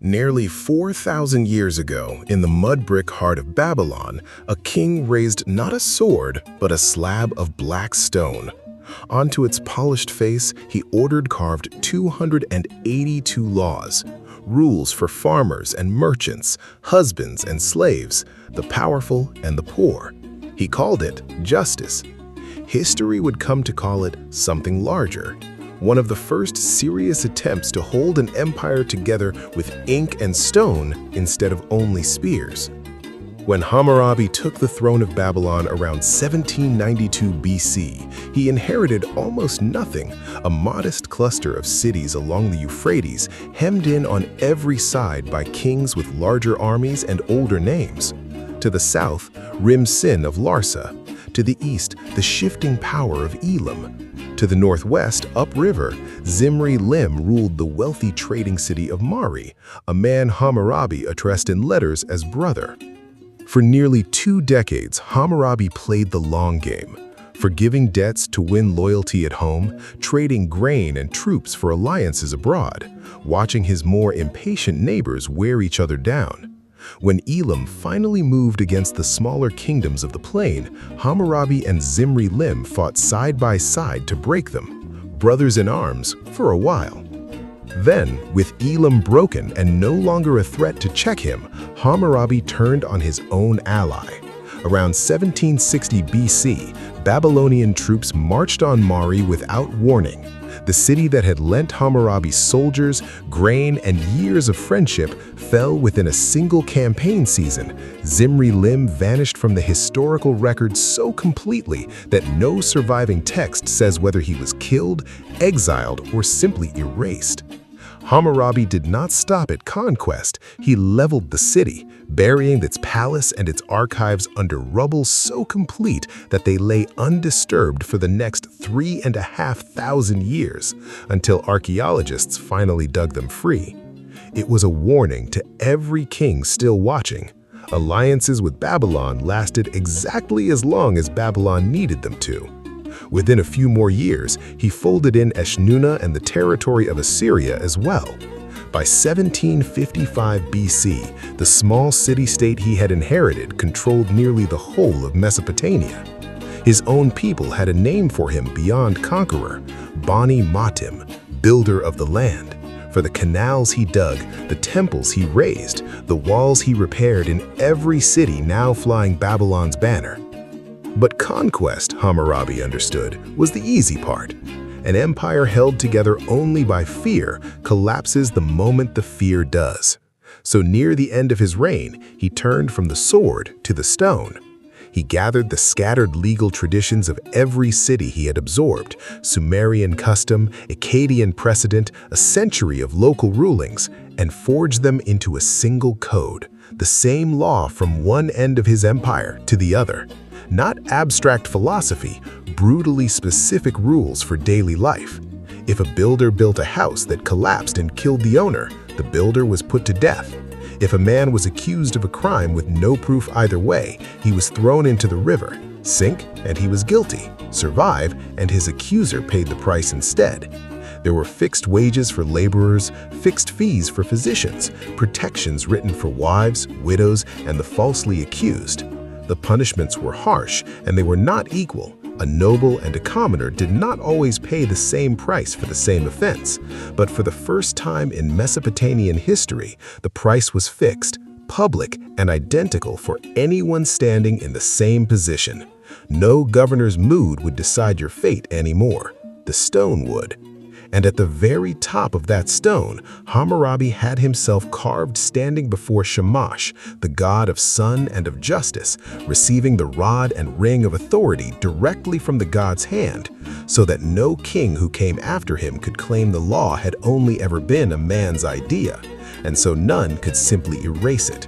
Nearly 4,000 years ago, in the mud brick heart of Babylon, a king raised not a sword, but a slab of black stone. Onto its polished face, he ordered carved 282 laws, rules for farmers and merchants, husbands and slaves, the powerful and the poor. He called it justice. History would come to call it something larger. One of the first serious attempts to hold an empire together with ink and stone instead of only spears. When Hammurabi took the throne of Babylon around 1792 BC, he inherited almost nothing, a modest cluster of cities along the Euphrates, hemmed in on every side by kings with larger armies and older names. To the south, Rim-Sin of Larsa. To the east, the shifting power of Elam. To the northwest, upriver, Zimri-Lim ruled the wealthy trading city of Mari, a man Hammurabi addressed in letters as brother. For nearly 2 decades, Hammurabi played the long game, forgiving debts to win loyalty at home, trading grain and troops for alliances abroad, watching his more impatient neighbors wear each other down. When Elam finally moved against the smaller kingdoms of the plain, Hammurabi and Zimri-Lim fought side by side to break them, brothers in arms, for a while. Then, with Elam broken and no longer a threat to check him, Hammurabi turned on his own ally. Around 1760 BC, Babylonian troops marched on Mari without warning. The city that had lent Hammurabi soldiers, grain, and years of friendship fell within a single campaign season. Zimri-Lim vanished from the historical record so completely that no surviving text says whether he was killed, exiled, or simply erased. Hammurabi did not stop at conquest. He leveled the city, burying its palace and its archives under rubble so complete that they lay undisturbed for the next 3,500 years, until archaeologists finally dug them free. It was a warning to every king still watching. Alliances with Babylon lasted exactly as long as Babylon needed them to. Within a few more years, he folded in Eshnunna and the territory of Assyria as well. By 1755 BC, the small city-state he had inherited controlled nearly the whole of Mesopotamia. His own people had a name for him beyond conqueror, Bani Matim, builder of the land, for the canals he dug, the temples he raised, the walls he repaired in every city now flying Babylon's banner. But conquest, Hammurabi understood, was the easy part. An empire held together only by fear collapses the moment the fear does. So near the end of his reign, he turned from the sword to the stone. He gathered the scattered legal traditions of every city he had absorbed, Sumerian custom, Akkadian precedent, a century of local rulings, and forged them into a single code, the same law from one end of his empire to the other. Not abstract philosophy, brutally specific rules for daily life. If a builder built a house that collapsed and killed the owner, the builder was put to death. If a man was accused of a crime with no proof either way, he was thrown into the river. Sink, and he was guilty. Survive, and his accuser paid the price instead. There were fixed wages for laborers, fixed fees for physicians, protections written for wives, widows, and the falsely accused. The punishments were harsh, and they were not equal. A noble and a commoner did not always pay the same price for the same offense. But for the first time in Mesopotamian history, the price was fixed, public, and identical for anyone standing in the same position. No governor's mood would decide your fate anymore. The stone would. And at the very top of that stone, Hammurabi had himself carved standing before Shamash, the god of sun and of justice, receiving the rod and ring of authority directly from the god's hand, so that no king who came after him could claim the law had only ever been a man's idea, and so none could simply erase it.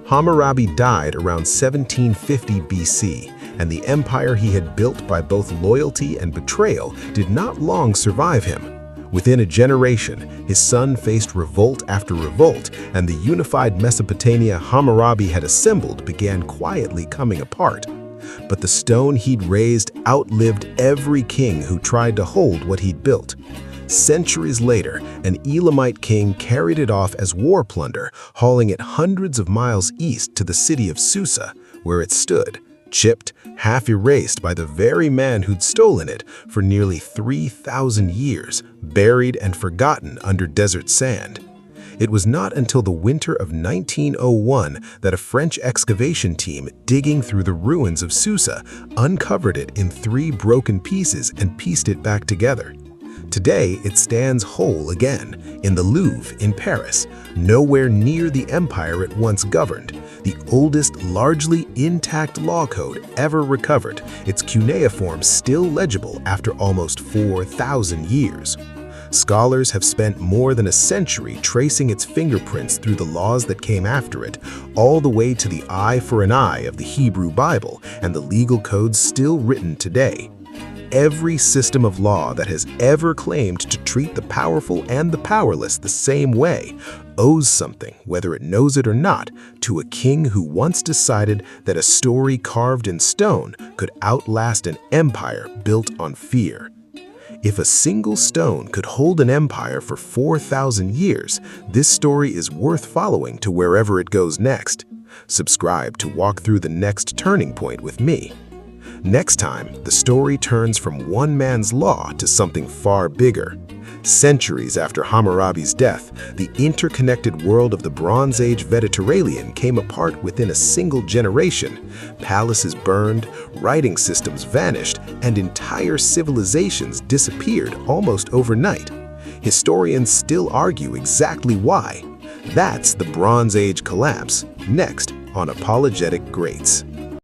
Hammurabi died around 1750 BC, and the empire he had built by both loyalty and betrayal did not long survive him. Within a generation, his son faced revolt after revolt, and the unified Mesopotamia Hammurabi had assembled began quietly coming apart. But the stone he'd raised outlived every king who tried to hold what he'd built. Centuries later, an Elamite king carried it off as war plunder, hauling it hundreds of miles east to the city of Susa, where it stood, chipped, half erased by the very man who'd stolen it for nearly 3,000 years, buried and forgotten under desert sand. It was not until the winter of 1901 that a French excavation team digging through the ruins of Susa uncovered it in 3 broken pieces and pieced it back together. Today, it stands whole again in the Louvre in Paris, nowhere near the empire it once governed. The oldest, largely intact law code ever recovered, its cuneiform still legible after almost 4,000 years. Scholars have spent more than a century tracing its fingerprints through the laws that came after it, all the way to the eye for an eye of the Hebrew Bible and the legal codes still written today. Every system of law that has ever claimed to treat the powerful and the powerless the same way owes something, whether it knows it or not, to a king who once decided that a story carved in stone could outlast an empire built on fear. If a single stone could hold an empire for 4,000 years, this story is worth following to wherever it goes next. Subscribe to walk through the next turning point with me. Next time, the story turns from one man's law to something far bigger. Centuries after Hammurabi's death, the interconnected world of the Bronze Age Mediterranean came apart within a single generation. Palaces burned, writing systems vanished, and entire civilizations disappeared almost overnight. Historians still argue exactly why. That's the Bronze Age collapse, next on Apologetic Greats.